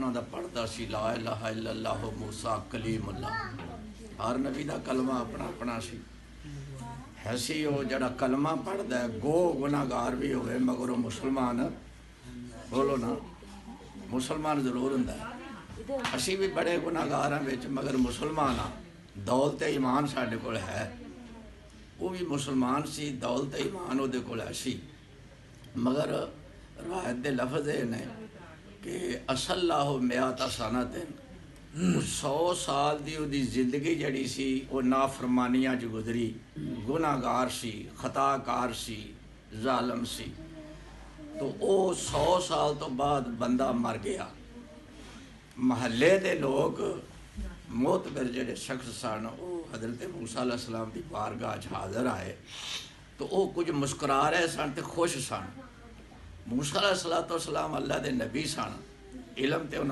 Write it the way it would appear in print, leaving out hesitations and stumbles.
انہوں دا پڑھتا سی لا الہ الا اللہ موسیٰ کلیم اللہ. ہر نبی دا کلمہ اپنا اپنا سی. ایسی وہ جڑا کلمہ پڑھتا ہے گو گناہگار بھی ہوئے مگر وہ مسلمان بولو نا مسلمان ضرور ہوں. اسی بھی بڑے گناہگار ہیں مگر مسلمان ہاں. دولت ایمان ساڈے کول ہے. وہ بھی مسلمان سی دولت ایمان وہ کول ہے سی. مگر روایت دے لفظ یہ نے کہ اصلہ میات سنتن 100 سال دی وہ دی زندگی جڑی سی وہ نافرمانیاں جو گزری. گناہگار سی خطا کار سی ظالم سی. تو وہ 100 سال تو بعد بندہ مر گیا. محلے دے لوگ معتبر جڑے شخص سن وہ حضرت موسیٰ علیہ السلام دی بارگاہ حاضر آئے تو وہ کچھ مسکرا رہے سن تے خوش سن. موسیٰ علیہ السلام اللہ دے نبی سن. علم تے